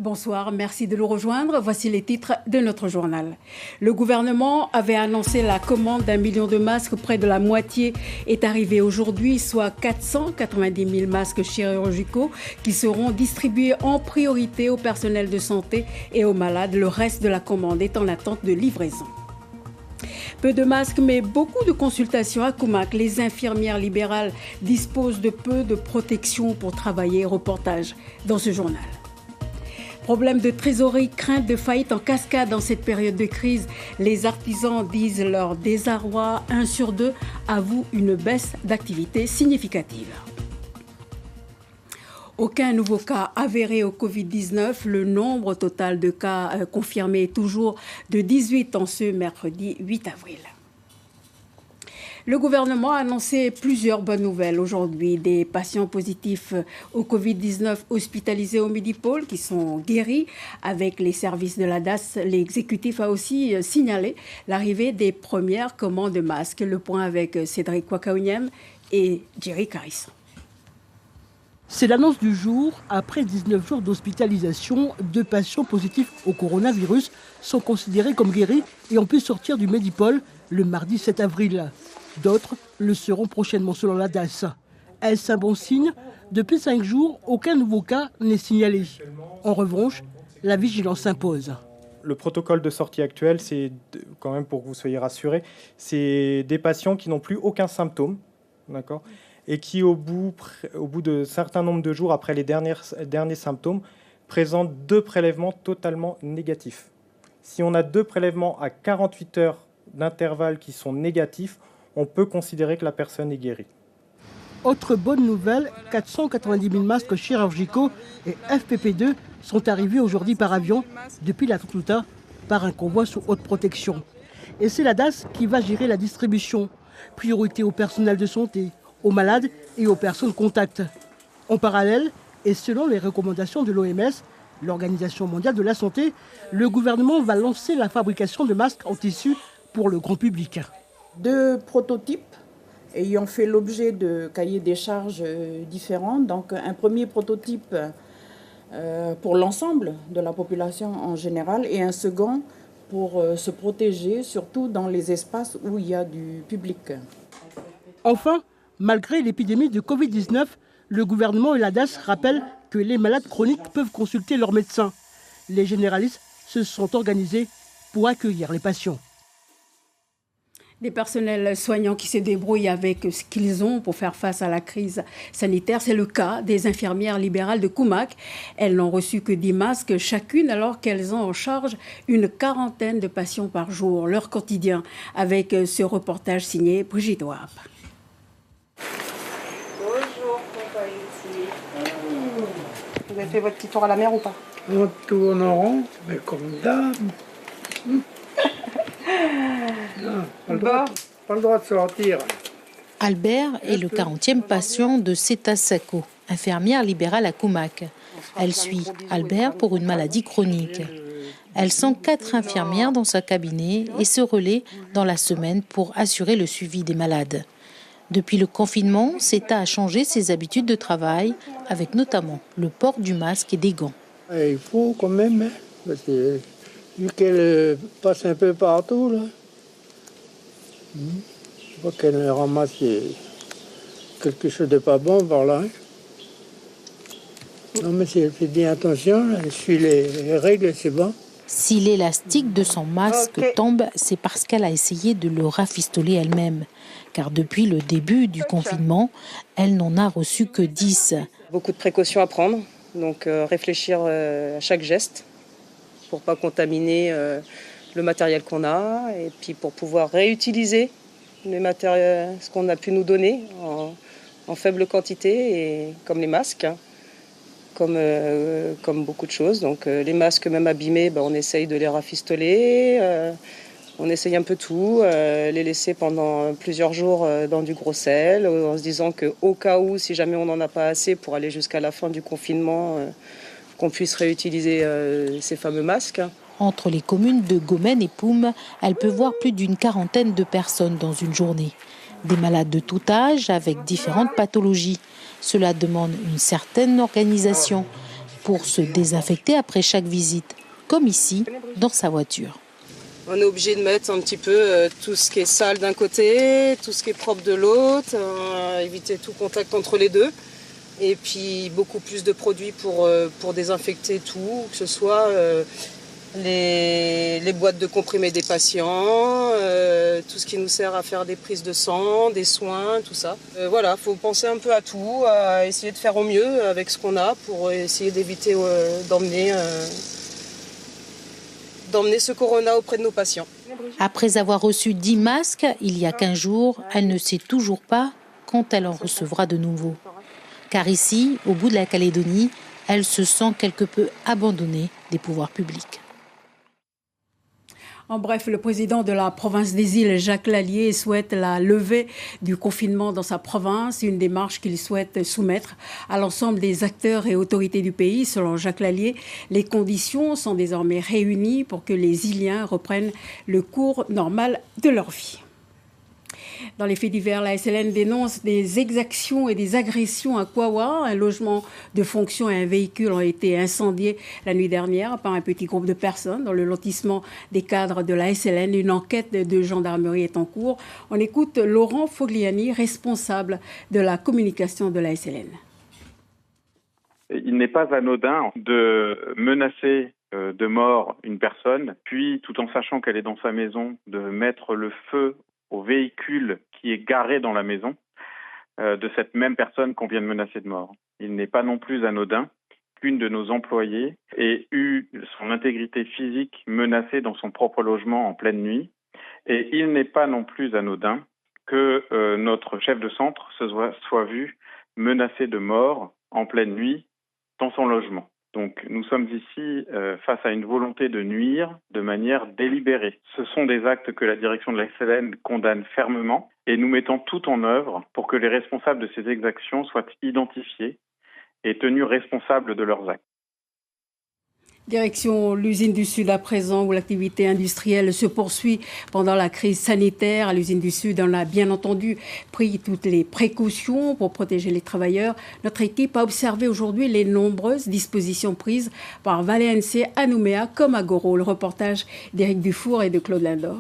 Bonsoir, merci de nous rejoindre. Voici les titres de notre journal. Le gouvernement avait annoncé la commande d'1 million de masques. Près de la moitié est arrivée aujourd'hui, soit 490 000 masques chirurgicaux qui seront distribués en priorité au personnel de santé et aux malades. Le reste de la commande est en attente de livraison. Peu de masques, mais beaucoup de consultations à Koumak. Les infirmières libérales disposent de peu de protection pour travailler. Reportage dans ce journal. Problème de trésorerie, crainte de faillite en cascade dans cette période de crise. Les artisans disent leur désarroi. 1 sur 2 avoue une baisse d'activité significative. Aucun nouveau cas avéré au Covid-19. Le nombre total de cas confirmés est toujours de 18 en ce mercredi 8 avril. Le gouvernement a annoncé plusieurs bonnes nouvelles aujourd'hui. Des patients positifs au Covid-19 hospitalisés au Medipôle qui sont guéris avec les services de la DAS. L'exécutif a aussi signalé l'arrivée des premières commandes de masques. Le point avec Cédric Wakaouniem et Jerry Caris. C'est l'annonce du jour. Après 19 jours d'hospitalisation, 2 patients positifs au coronavirus sont considérés comme guéris et ont pu sortir du Medipôle le mardi 7 avril. D'autres le seront prochainement selon la DAS. Est-ce un bon signe? Depuis 5 jours, aucun nouveau cas n'est signalé. En revanche, la vigilance s'impose. Le protocole de sortie actuel, c'est quand même pour que vous soyez rassurés, c'est des patients qui n'ont plus aucun symptôme, d'accord, et qui au bout de certains nombre de jours après les derniers symptômes présentent 2 prélèvements totalement négatifs. Si on a 2 prélèvements à 48 heures d'intervalle qui sont négatifs, on peut considérer que la personne est guérie. Autre bonne nouvelle, 490 000 masques chirurgicaux et FPP2 sont arrivés aujourd'hui par avion depuis la Tututa par un convoi sous haute protection. Et c'est la DAS qui va gérer la distribution. Priorité au personnel de santé, aux malades et aux personnes contacts. En parallèle, et selon les recommandations de l'OMS, l'Organisation mondiale de la santé, le gouvernement va lancer la fabrication de masques en tissu pour le grand public. 2 prototypes ayant fait l'objet de cahiers des charges différents. Donc un premier prototype pour l'ensemble de la population en général et un second pour se protéger, surtout dans les espaces où il y a du public. Enfin, malgré l'épidémie de Covid-19, le gouvernement et la DAS rappellent que les malades chroniques peuvent consulter leur médecin. Les généralistes se sont organisés pour accueillir les patients. Des personnels soignants qui se débrouillent avec ce qu'ils ont pour faire face à la crise sanitaire. C'est le cas des infirmières libérales de Koumak. Elles n'ont reçu que 10 masques chacune alors qu'elles ont en charge une 40aine de patients par jour. Leur quotidien avec ce reportage signé Brigitte Wap. Bonjour, papa ici. Vous avez fait votre petit tour à la mer ou pas? On tourne en rond, mais comme d'hab. Pas le droit de sortir. Albert est le 40e patient de Seta Sako, infirmière libérale à Koumak. Elle suit Albert pour une maladie chronique. Elle sent 4 infirmières dans sa cabinet et se relaie dans la semaine pour assurer le suivi des malades. Depuis le confinement, Seta a changé ses habitudes de travail, avec notamment le port du masque et des gants. Il faut quand même, parce que vu qu'elle passe un peu partout, là, je vois qu'elle ramasse quelque chose de pas bon par là. Non, mais si elle fait bien attention, elle suit les règles, c'est bon. Si l'élastique de son masque tombe, c'est parce qu'elle a essayé de le rafistoler elle-même. Car depuis le début du confinement, elle n'en a reçu que 10. Beaucoup de précautions à prendre, donc réfléchir à chaque geste pour ne pas contaminer le matériel qu'on a et puis pour pouvoir réutiliser les matériels, ce qu'on a pu nous donner en faible quantité, et comme les masques, comme beaucoup de choses. Donc les masques même abîmés, on essaye de les rafistoler, on essaye un peu tout, les laisser pendant plusieurs jours dans du gros sel, en se disant qu'au cas où, si jamais on n'en a pas assez pour aller jusqu'à la fin du confinement, qu'on puisse réutiliser ces fameux masques. Entre les communes de Gomen et Poum, elle peut voir plus d'une 40aine de personnes dans une journée. Des malades de tout âge avec différentes pathologies. Cela demande une certaine organisation. pour se désinfecter après chaque visite, comme ici, dans sa voiture. On est obligé de mettre un petit peu tout ce qui est sale d'un côté, tout ce qui est propre de l'autre, éviter tout contact entre les deux. Et puis beaucoup plus de produits pour désinfecter tout, que ce soit les boîtes de comprimés des patients, tout ce qui nous sert à faire des prises de sang, des soins, tout ça. Voilà, il faut penser un peu à tout, à essayer de faire au mieux avec ce qu'on a pour essayer d'éviter d'emmener ce corona auprès de nos patients. Après avoir reçu 10 masques il y a 15 jours, elle ne sait toujours pas quand elle en recevra de nouveaux. Car ici, au bout de la Calédonie, elle se sent quelque peu abandonnée des pouvoirs publics. En bref, le président de la province des Îles, Jacques Lallier, souhaite la levée du confinement dans sa province, une démarche qu'il souhaite soumettre à l'ensemble des acteurs et autorités du pays. Selon Jacques Lallier, les conditions sont désormais réunies pour que les Îliens reprennent le cours normal de leur vie. Dans les faits divers, la SLN dénonce des exactions et des agressions à Kawa. Un logement de fonction et un véhicule ont été incendiés la nuit dernière par un petit groupe de personnes dans le lotissement des cadres de la SLN. Une enquête de gendarmerie est en cours. On écoute Laurent Fogliani, responsable de la communication de la SLN. Il n'est pas anodin de menacer de mort une personne, puis tout en sachant qu'elle est dans sa maison, de mettre le feu au véhicule qui est garé dans la maison de cette même personne qu'on vient de menacer de mort. Il n'est pas non plus anodin qu'une de nos employées ait eu son intégrité physique menacée dans son propre logement en pleine nuit. Et il n'est pas non plus anodin que notre chef de centre soit vu menacé de mort en pleine nuit dans son logement. Donc nous sommes ici face à une volonté de nuire de manière délibérée. Ce sont des actes que la direction de la SLN condamne fermement et nous mettons tout en œuvre pour que les responsables de ces exactions soient identifiés et tenus responsables de leurs actes. Direction l'usine du Sud à présent, où l'activité industrielle se poursuit pendant la crise sanitaire. À l'usine du Sud, on a bien entendu pris toutes les précautions pour protéger les travailleurs. Notre équipe a observé aujourd'hui les nombreuses dispositions prises par Valencia à Nouméa comme à Goro. Le reportage d'Éric Dufour et de Claude Lindor.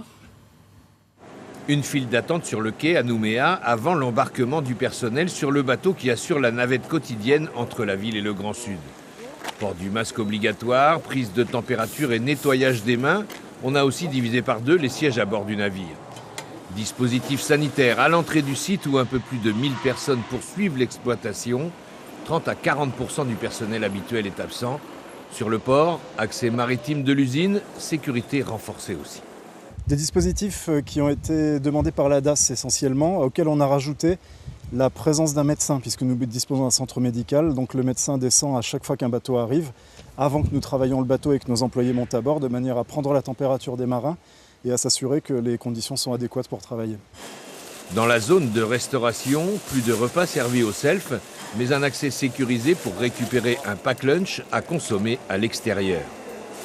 Une file d'attente sur le quai à Nouméa avant l'embarquement du personnel sur le bateau qui assure la navette quotidienne entre la ville et le Grand Sud. Port du masque obligatoire, prise de température et nettoyage des mains, on a aussi divisé par 2 les sièges à bord du navire. Dispositif sanitaire à l'entrée du site où un peu plus de 1000 personnes poursuivent l'exploitation. 30 à 40% du personnel habituel est absent. Sur le port, accès maritime de l'usine, sécurité renforcée aussi. Des dispositifs qui ont été demandés par la DAS essentiellement, auxquels on a rajouté la présence d'un médecin, puisque nous disposons d'un centre médical. Donc le médecin descend à chaque fois qu'un bateau arrive, avant que nous travaillions le bateau et que nos employés montent à bord, de manière à prendre la température des marins et à s'assurer que les conditions sont adéquates pour travailler. Dans la zone de restauration, plus de repas servis au self, mais un accès sécurisé pour récupérer un pack lunch à consommer à l'extérieur.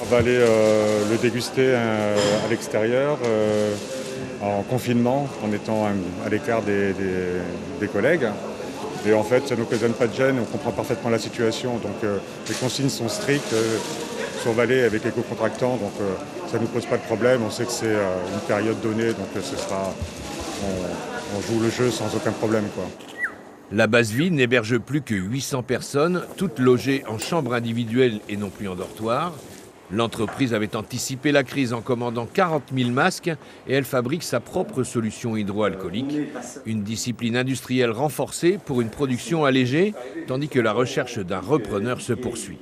On va aller le déguster à l'extérieur, en confinement, en étant à l'écart des collègues. Et en fait, ça ne nous occasionne pas de gêne, on comprend parfaitement la situation. Donc les consignes sont strictes, surveillées avec les co-contractants, donc ça ne nous pose pas de problème. On sait que c'est une période donnée, donc on joue le jeu sans aucun problème, quoi. La base vie n'héberge plus que 800 personnes, toutes logées en chambre individuelle et non plus en dortoir. L'entreprise avait anticipé la crise en commandant 40 000 masques et elle fabrique sa propre solution hydroalcoolique. Une discipline industrielle renforcée pour une production allégée, tandis que la recherche d'un repreneur se poursuit.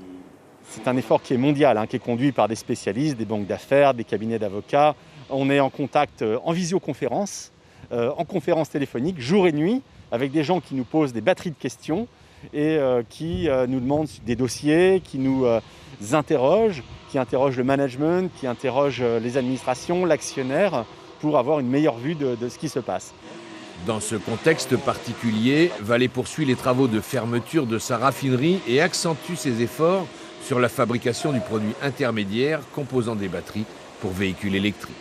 C'est un effort qui est mondial, qui est conduit par des spécialistes, des banques d'affaires, des cabinets d'avocats. On est en contact en visioconférence, en conférence téléphonique, jour et nuit, avec des gens qui nous posent des batteries de questions et qui nous demandent des dossiers, qui nous interrogent, qui interrogent le management, qui interrogent les administrations, l'actionnaire, pour avoir une meilleure vue de ce qui se passe. Dans ce contexte particulier, Vale poursuit les travaux de fermeture de sa raffinerie et accentue ses efforts sur la fabrication du produit intermédiaire composant des batteries pour véhicules électriques.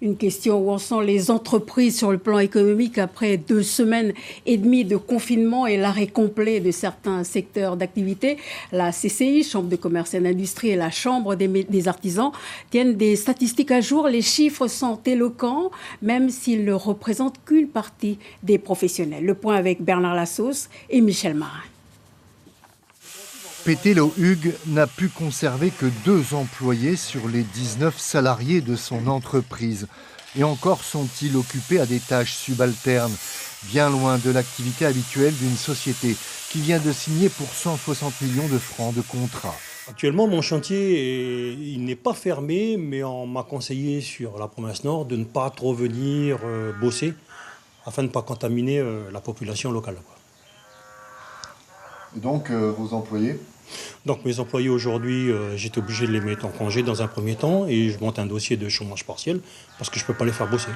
Une question où en sont les entreprises sur le plan économique après 2 semaines et demie de confinement et l'arrêt complet de certains secteurs d'activité. La CCI, Chambre de commerce et d'industrie, et la Chambre des artisans tiennent des statistiques à jour. Les chiffres sont éloquents, même s'ils ne représentent qu'une partie des professionnels. Le point avec Bernard Lassos et Michel Marin. Pételo Hugues n'a pu conserver que 2 employés sur les 19 salariés de son entreprise. Et encore sont-ils occupés à des tâches subalternes, bien loin de l'activité habituelle d'une société qui vient de signer pour 160 millions de francs de contrat. Actuellement, mon chantier il n'est pas fermé, mais on m'a conseillé sur la province Nord de ne pas trop venir bosser afin de ne pas contaminer la population locale. Et donc, vos employés ? Donc mes employés aujourd'hui, j'étais obligé de les mettre en congé dans un premier temps et je monte un dossier de chômage partiel parce que je ne peux pas les faire bosser.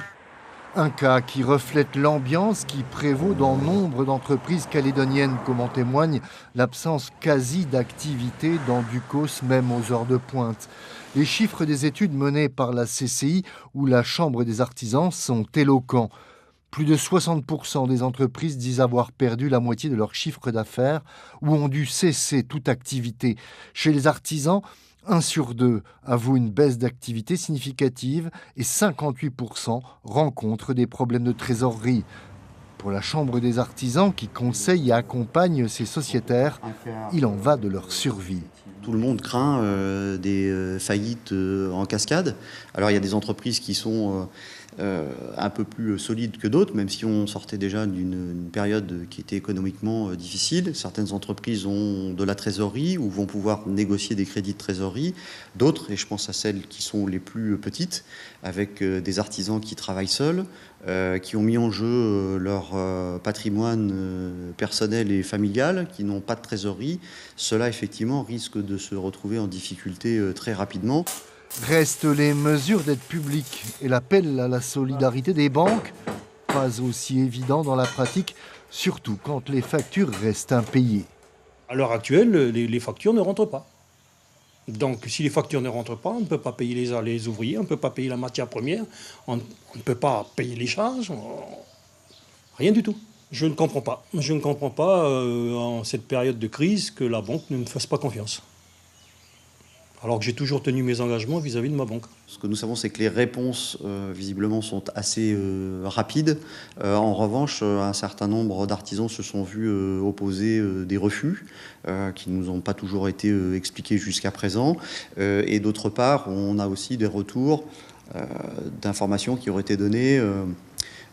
Un cas qui reflète l'ambiance qui prévaut dans nombre d'entreprises calédoniennes, comme en témoigne l'absence quasi d'activité dans Ducos, même aux heures de pointe. Les chiffres des études menées par la CCI ou la Chambre des artisans sont éloquents. Plus de 60% des entreprises disent avoir perdu la moitié de leur chiffre d'affaires ou ont dû cesser toute activité. Chez les artisans, 1 sur 2 avoue une baisse d'activité significative et 58% rencontrent des problèmes de trésorerie. Pour la Chambre des artisans qui conseille et accompagne ces sociétaires, il en va de leur survie. Tout le monde craint des faillites en cascade. Alors il y a des entreprises qui sont un peu plus solides que d'autres, même si on sortait déjà d'une période qui était économiquement difficile. Certaines entreprises ont de la trésorerie ou vont pouvoir négocier des crédits de trésorerie. D'autres, et je pense à celles qui sont les plus petites, avec des artisans qui travaillent seuls, qui ont mis en jeu leur patrimoine personnel et familial, qui n'ont pas de trésorerie. Cela, effectivement, risque de se retrouver en difficulté très rapidement. Restent les mesures d'aide publique et l'appel à la solidarité des banques, pas aussi évident dans la pratique, surtout quand les factures restent impayées. À l'heure actuelle, les factures ne rentrent pas. Donc si les factures ne rentrent pas, on ne peut pas payer les ouvriers, on ne peut pas payer la matière première, on ne peut pas payer les charges, rien du tout. Je ne comprends pas. Je ne comprends pas en cette période de crise que la banque ne me fasse pas confiance. Alors que j'ai toujours tenu mes engagements vis-à-vis de ma banque. Ce que nous savons, c'est que les réponses, visiblement, sont assez rapides. En revanche, un certain nombre d'artisans se sont vus opposer des refus qui ne nous ont pas toujours été expliqués jusqu'à présent. Et d'autre part, on a aussi des retours d'informations qui auraient été données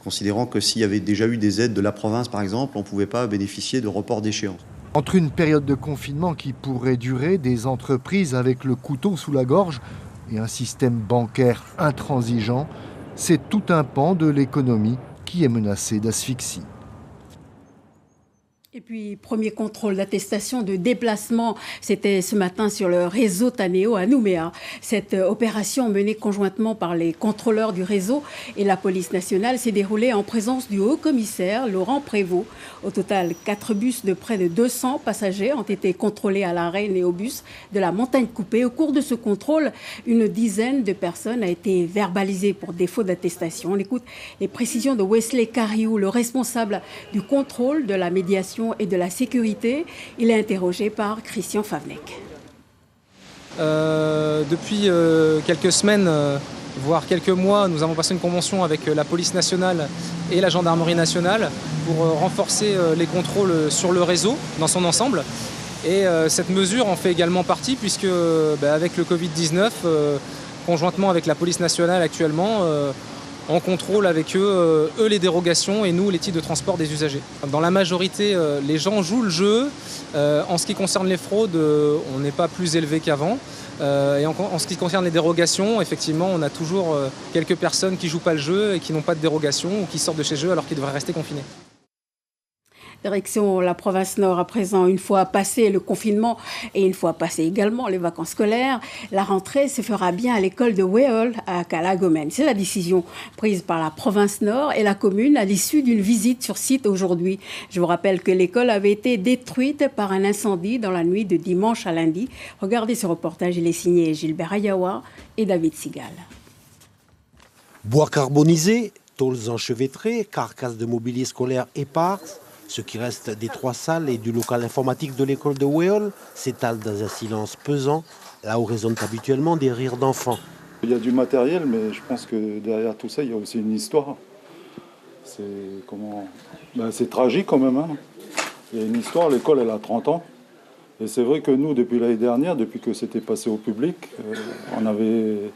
considérant que s'il y avait déjà eu des aides de la province, par exemple, on ne pouvait pas bénéficier de report d'échéance. Entre une période de confinement qui pourrait durer, des entreprises avec le couteau sous la gorge et un système bancaire intransigeant, c'est tout un pan de l'économie qui est menacé d'asphyxie. Et puis, premier contrôle d'attestation de déplacement, c'était ce matin sur le réseau Taneo à Nouméa. Cette opération menée conjointement par les contrôleurs du réseau et la police nationale s'est déroulée en présence du haut-commissaire Laurent Prévost. Au total, 4 bus de près de 200 passagers ont été contrôlés à l'arrêt Néobus de la Montagne Coupée. Au cours de ce contrôle, une dizaine de personnes a été verbalisée pour défaut d'attestation. On écoute les précisions de Wesley Cariou, le responsable du contrôle de la médiation et de la sécurité. Il est interrogé par Christian Favnek. Depuis quelques semaines, voire quelques mois, nous avons passé une convention avec la police nationale et la gendarmerie nationale pour renforcer les contrôles sur le réseau dans son ensemble. Et cette mesure en fait également partie puisque avec le Covid-19, conjointement avec la police nationale actuellement, on contrôle avec eux les dérogations et nous les titres de transport des usagers. Dans la majorité, les gens jouent le jeu. En ce qui concerne les fraudes, on n'est pas plus élevé qu'avant. Et en ce qui concerne les dérogations, effectivement, on a toujours quelques personnes qui ne jouent pas le jeu et qui n'ont pas de dérogation ou qui sortent de chez eux alors qu'ils devraient rester confinés. Direction la province Nord à présent, une fois passé le confinement et une fois passé également les vacances scolaires, la rentrée se fera bien à l'école de Wéol à Calagomène. C'est la décision prise par la province Nord et la commune à l'issue d'une visite sur site aujourd'hui. Je vous rappelle que l'école avait été détruite par un incendie dans la nuit de dimanche à lundi. Regardez ce reportage, il est signé Gilbert Ayawa et David Sigal. Bois carbonisé, tôles enchevêtrées, carcasses de mobilier scolaire éparses, ce qui reste des 3 salles et du local informatique de l'école de Weol s'étale dans un silence pesant, là où résonnent habituellement des rires d'enfants. Il y a du matériel, mais je pense que derrière tout ça, il y a aussi une histoire. C'est tragique quand même. Hein. Il y a une histoire, l'école elle a 30 ans. Et c'est vrai que nous, depuis l'année dernière, depuis que c'était passé au public, on avait,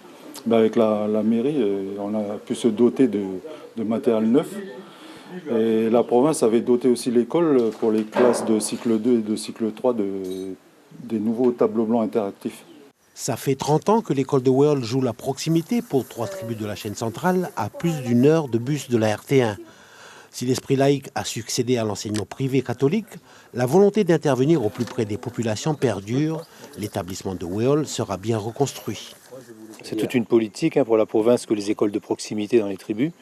avec la mairie, on a pu se doter de matériel neuf. Et la province avait doté aussi l'école pour les classes de cycle 2 et de cycle 3 des nouveaux tableaux blancs interactifs. Ça fait 30 ans que l'école de Weol joue la proximité pour 3 tribus de la chaîne centrale à plus d'1 heure de bus de la RT1. Si l'esprit laïque a succédé à l'enseignement privé catholique, la volonté d'intervenir au plus près des populations perdure. L'établissement de Weol sera bien reconstruit. C'est toute une politique pour la province que les écoles de proximité dans les tribus.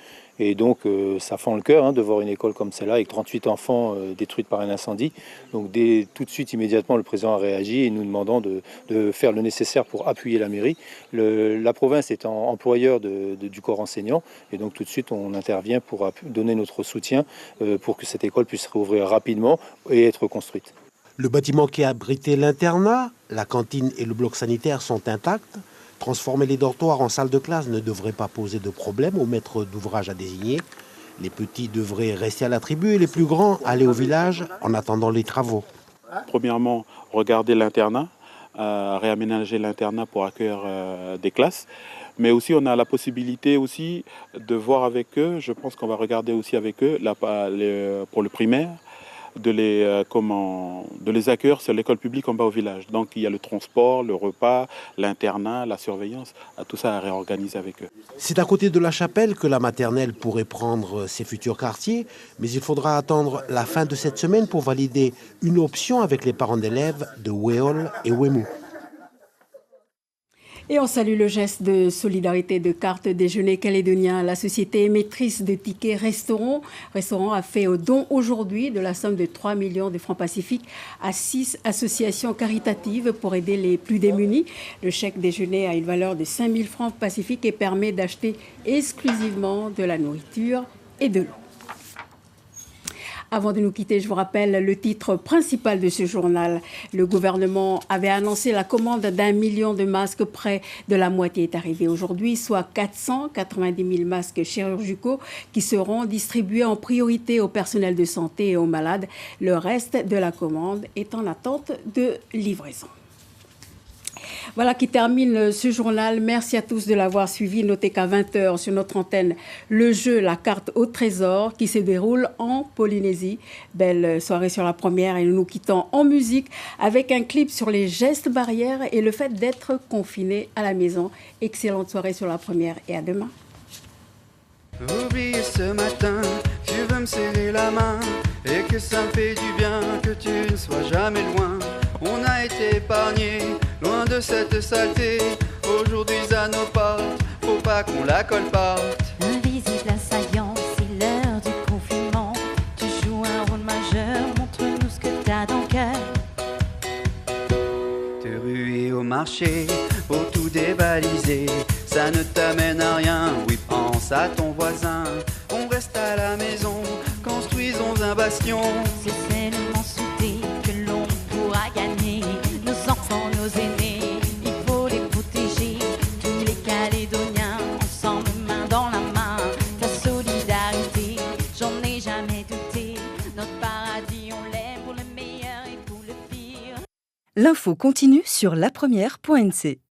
Et donc ça fend le cœur de voir une école comme celle-là avec 38 enfants détruites par un incendie. Donc tout de suite, immédiatement, le président a réagi et nous demandant de faire le nécessaire pour appuyer la mairie. La province est employeur du corps enseignant et donc tout de suite on intervient pour donner notre soutien pour que cette école puisse rouvrir rapidement et être construite. Le bâtiment qui abritait l'internat, la cantine et le bloc sanitaire sont intacts. Transformer les dortoirs en salle de classe ne devrait pas poser de problème au maître d'ouvrage à désigner. Les petits devraient rester à la tribu et les plus grands aller au village en attendant les travaux. Premièrement, regarder l'internat, réaménager l'internat pour accueillir des classes. Mais aussi, on a la possibilité aussi de voir avec eux, je pense qu'on va regarder aussi avec eux pour le primaire, de les accueillir sur l'école publique en bas au village. Donc il y a le transport, le repas, l'internat, la surveillance, tout ça à réorganiser avec eux. C'est à côté de la chapelle que la maternelle pourrait prendre ses futurs quartiers, mais il faudra attendre la fin de cette semaine pour valider une option avec les parents d'élèves de Weol et Wemou. Et on salue le geste de solidarité de carte déjeuner calédonien. La société émettrice de tickets restaurant a fait au don aujourd'hui de la somme de 3 millions de francs pacifiques à 6 associations caritatives pour aider les plus démunis. Le chèque déjeuner a une valeur de 5 000 francs pacifiques et permet d'acheter exclusivement de la nourriture et de l'eau. Avant de nous quitter, je vous rappelle le titre principal de ce journal. Le gouvernement avait annoncé la commande d'1 million de masques. Près de la moitié est arrivée aujourd'hui, soit 490 000 masques chirurgicaux qui seront distribués en priorité au personnel de santé et aux malades. Le reste de la commande est en attente de livraison. Voilà qui termine ce journal. Merci à tous de l'avoir suivi. Notez qu'à 20h sur notre antenne, le jeu La carte au trésor qui se déroule en Polynésie. Belle soirée sur la première et nous nous quittons en musique avec un clip sur les gestes barrières et le fait d'être confiné à la maison. Excellente soirée sur la première et à demain. Oubliez ce matin, tu veux me serrer la main et que ça me fait du bien que tu ne sois jamais loin. On a été épargnés, loin de cette saleté. Aujourd'hui à nos portes, faut pas qu'on la colporte. Invisible assaillant, c'est l'heure du confinement. Tu joues un rôle majeur, montre-nous ce que t'as dans le cœur. Te ruer au marché, pour tout dévaliser, ça ne t'amène à rien. Oui, pense à ton voisin. On reste à la maison, construisons un bastion. C'est tellement soudé que l'on pourra gagner. Nos enfants, nos aînés, il faut les protéger. Tous les Calédoniens, ensemble, main dans la main. Ta solidarité, j'en ai jamais douté. Notre paradis, on l'est pour le meilleur et pour le pire. L'info continue sur lapremière.nc.